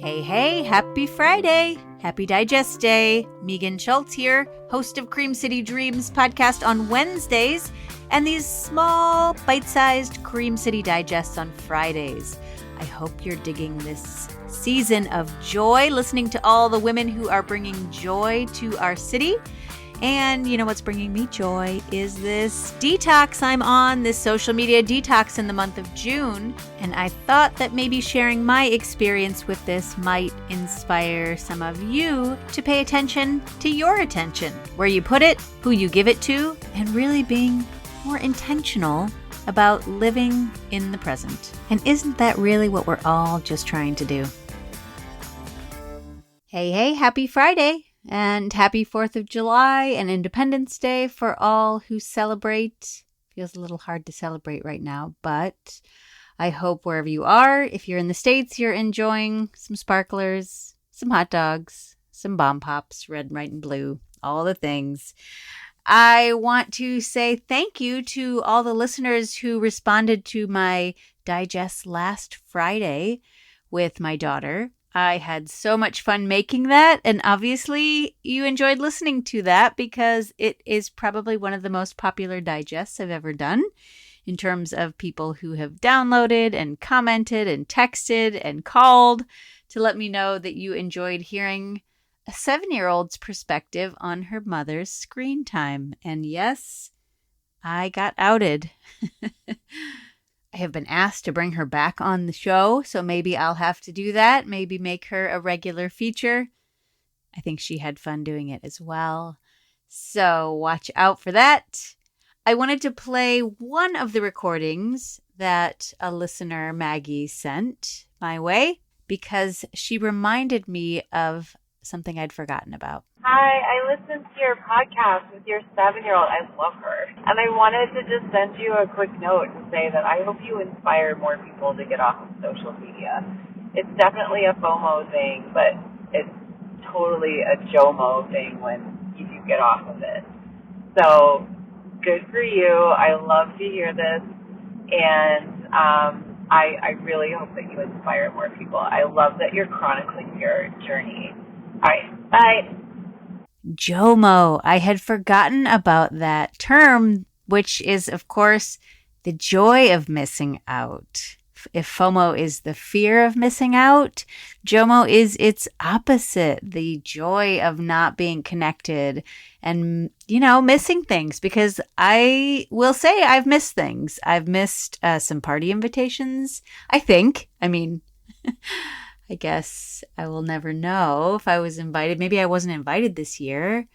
Hey, happy Friday. Happy Digest Day. Megan Schultz here, host of Cream City Dreams podcast on Wednesdays and these small, bite-sized Cream City Digests on Fridays. I hope you're digging this season of joy, listening to all the women who are bringing joy to our city. And you know what's bringing me joy is this detox I'm on, this social media detox in the month of June. And I thought that maybe sharing my experience with this might inspire some of you to pay attention to your attention, where you put it, who you give it to, and really being more intentional about living in the present. And isn't that really what we're all just trying to do? Hey, happy Friday. And happy 4th of July and Independence Day for all who celebrate. Feels a little hard to celebrate right now, but I hope wherever you are, if you're in the States, you're enjoying some sparklers, some hot dogs, some bomb pops, red, white, and blue, all the things. I want to say thank you to all the listeners who responded to my digest last Friday with my daughter. I had so much fun making that, and obviously you enjoyed listening to that because it is probably one of the most popular digests I've ever done in terms of people who have downloaded and commented and texted and called to let me know that you enjoyed hearing a 7-year-old's perspective on her mother's screen time. And yes, I got outed. I have been asked to bring her back on the show, so maybe I'll have to do that. Maybe make her a regular feature. I think she had fun doing it as well. So watch out for that. I wanted to play one of the recordings that a listener, Maggie, sent my way because she reminded me of something I'd forgotten about. Hi, I listened to your podcast with your 7-year-old. I love her. And I wanted to just send you a quick note to say that I hope you inspire more people to get off of social media. It's definitely a FOMO thing, but it's totally a JOMO thing when you do get off of it. So, good for you. I love to hear this. And I really hope that you inspire more people. I love that you're chronicling your journey. All right, bye. JOMO. I had forgotten about that term, which is, of course, the joy of missing out. If FOMO is the fear of missing out, JOMO is its opposite, the joy of not being connected and, missing things. Because I will say I've missed things. I've missed some party invitations, I think. I guess I will never know if I was invited. Maybe I wasn't invited this year,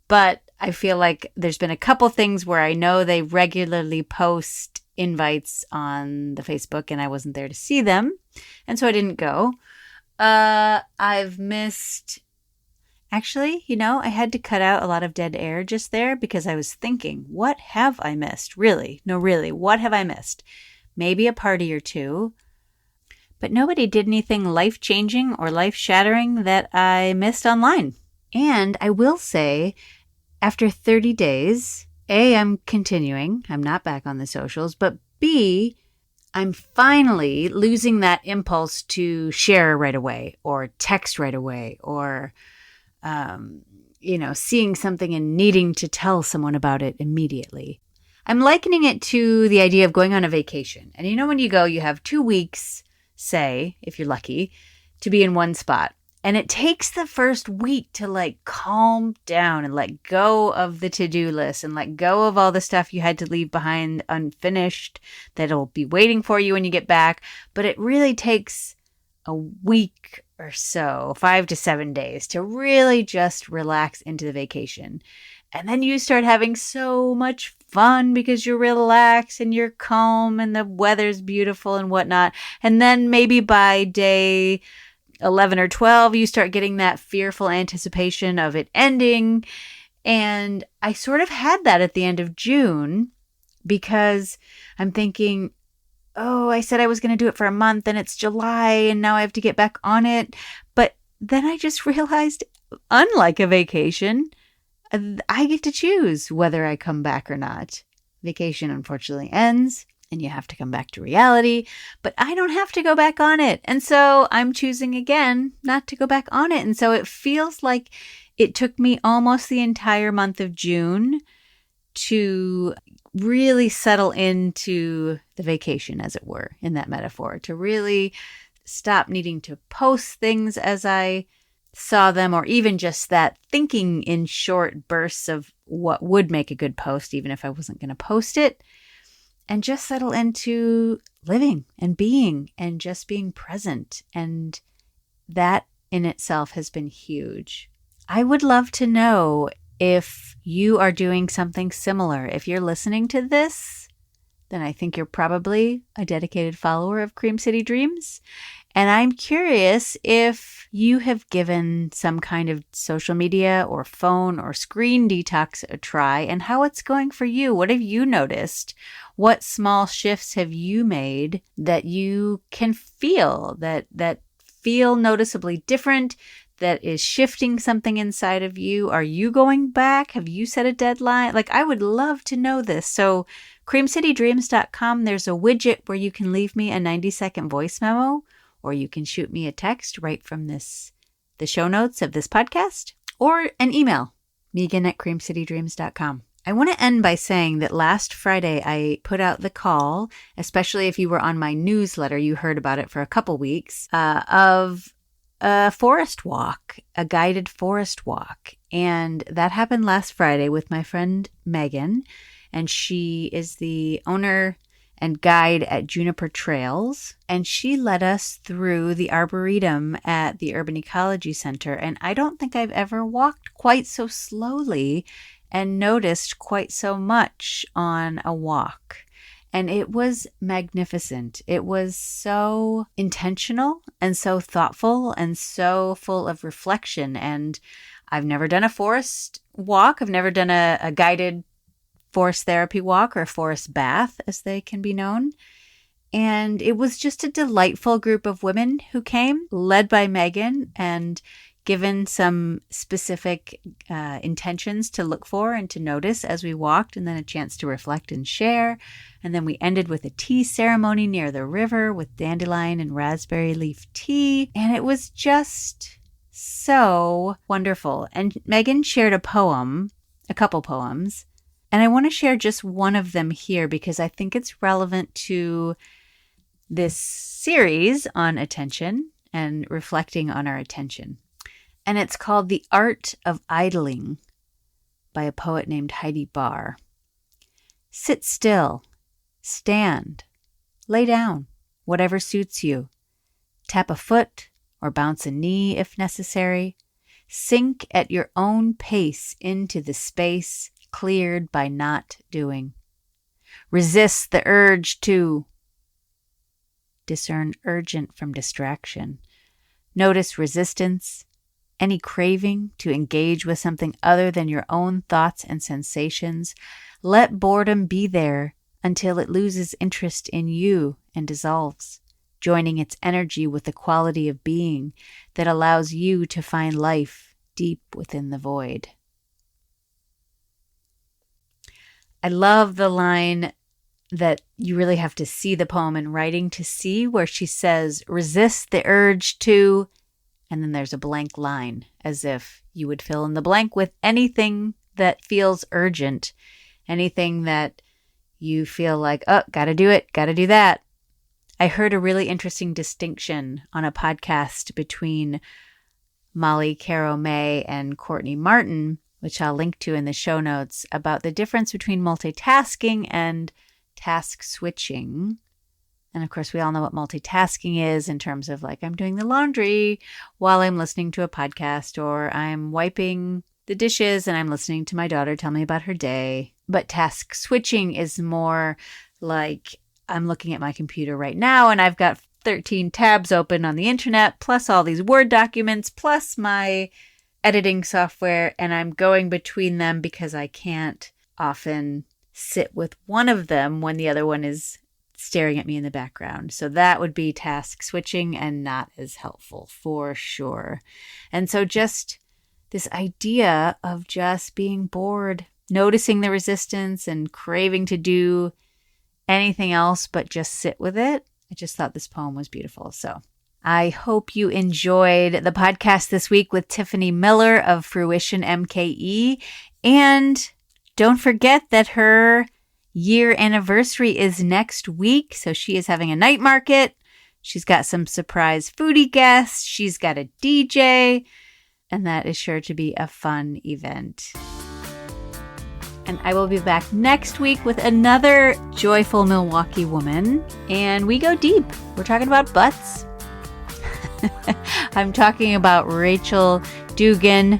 but I feel like there's been a couple things where I know they regularly post invites on the Facebook and I wasn't there to see them. And so I didn't go. I've missed, actually, I had to cut out a lot of dead air just there because I was thinking, what have I missed? Really? No, really, what have I missed? Maybe a party or two. But nobody did anything life-changing or life-shattering that I missed online. And I will say, after 30 days, A, I'm continuing. I'm not back on the socials. But B, I'm finally losing that impulse to share right away or text right away or, seeing something and needing to tell someone about it immediately. I'm likening it to the idea of going on a vacation. And when you go, you have 2 weeks, say, if you're lucky, to be in one spot. And it takes the first week to calm down and let go of the to-do list and let go of all the stuff you had to leave behind unfinished that'll be waiting for you when you get back. But it really takes a week or so, 5 to 7 days to really just relax into the vacation. And then you start having so much fun because you're relaxed and you're calm and the weather's beautiful and whatnot. And then maybe by day 11 or 12, you start getting that fearful anticipation of it ending. And I sort of had that at the end of June because I'm thinking, oh, I said I was going to do it for a month and it's July and now I have to get back on it. But then I just realized, unlike a vacation, I get to choose whether I come back or not. Vacation, unfortunately, ends. and you have to come back to reality, but I don't have to go back on it. And so I'm choosing again not to go back on it. And so it feels like it took me almost the entire month of June to really settle into the vacation, as it were, in that metaphor, to really stop needing to post things as I saw them, or even just that thinking in short bursts of what would make a good post, even if I wasn't going to post it, and just settle into living and being and just being present. And that in itself has been huge. I would love to know if you are doing something similar. If you're listening to this, then I think you're probably a dedicated follower of Cream City Dreams. And I'm curious if you have given some kind of social media or phone or screen detox a try and how it's going for you. What have you noticed? What small shifts have you made that you can feel, that feel noticeably different, that is shifting something inside of you? Are you going back? Have you set a deadline? Like, I would love to know this. So creamcitydreams.com, there's a widget where you can leave me a 90-second voice memo, or you can shoot me a text right from the show notes of this podcast, or an email, megan@creamcitydreams.com. I want to end by saying that last Friday I put out the call, especially if you were on my newsletter, you heard about it for a couple weeks, of a forest walk, a guided forest walk. And that happened last Friday with my friend Megan, and she is the owner and guide at Juniper Trails. And she led us through the Arboretum at the Urban Ecology Center. And I don't think I've ever walked quite so slowly and noticed quite so much on a walk. And it was magnificent. It was so intentional and so thoughtful and so full of reflection. And I've never done a forest walk. I've never done a guided forest therapy walk, or a forest bath, as they can be known. And it was just a delightful group of women who came, led by Megan, and given some specific intentions to look for and to notice as we walked, and then a chance to reflect and share. And then we ended with a tea ceremony near the river with dandelion and raspberry leaf tea. And it was just so wonderful. And Megan shared a couple poems. And I want to share just one of them here because I think it's relevant to this series on attention and reflecting on our attention. And it's called The Art of Idling by a poet named Heidi Barr. Sit still, stand, lay down, whatever suits you. Tap a foot or bounce a knee if necessary. Sink at your own pace into the space cleared by not doing. Resist the urge to discern urgent from distraction. Notice resistance, any craving to engage with something other than your own thoughts and sensations. Let boredom be there until it loses interest in you and dissolves, joining its energy with the quality of being that allows you to find life deep within the void. I love the line that you really have to see the poem in writing to see, where she says, resist the urge to, and then there's a blank line, as if you would fill in the blank with anything that feels urgent, anything that you feel like, oh, gotta do it, gotta do that. I heard a really interesting distinction on a podcast between Molly Caro May and Courtney Martin, which I'll link to in the show notes, about the difference between multitasking and task switching. And of course, we all know what multitasking is in terms of like, I'm doing the laundry while I'm listening to a podcast, or I'm wiping the dishes and I'm listening to my daughter tell me about her day. But task switching is more like, I'm looking at my computer right now and I've got 13 tabs open on the internet, plus all these Word documents, plus my editing software, and I'm going between them because I can't often sit with one of them when the other one is staring at me in the background. So that would be task switching and not as helpful for sure. And so just this idea of just being bored, noticing the resistance and craving to do anything else but just sit with it. I just thought this poem was beautiful. So I hope you enjoyed the podcast this week with Tiffany Miller of Fruition MKE. And don't forget that her year anniversary is next week. So she is having a night market. She's got some surprise foodie guests. She's got a DJ. And that is sure to be a fun event. And I will be back next week with another joyful Milwaukee woman. And we go deep. We're talking about butts. I'm talking about Rachel Dugan,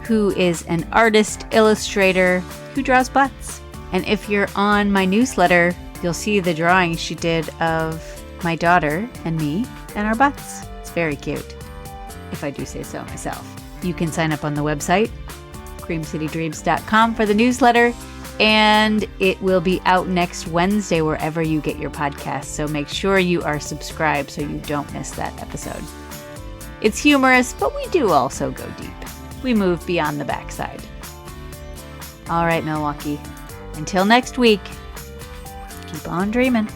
who is an artist, illustrator, who draws butts. And if you're on my newsletter, you'll see the drawing she did of my daughter and me and our butts. It's very cute, if I do say so myself. You can sign up on the website, creamcitydreams.com, for the newsletter, and it will be out next Wednesday wherever you get your podcasts. So make sure you are subscribed so you don't miss that episode. It's humorous, but we do also go deep. We move beyond the backside. All right, Milwaukee. Until next week, keep on dreaming.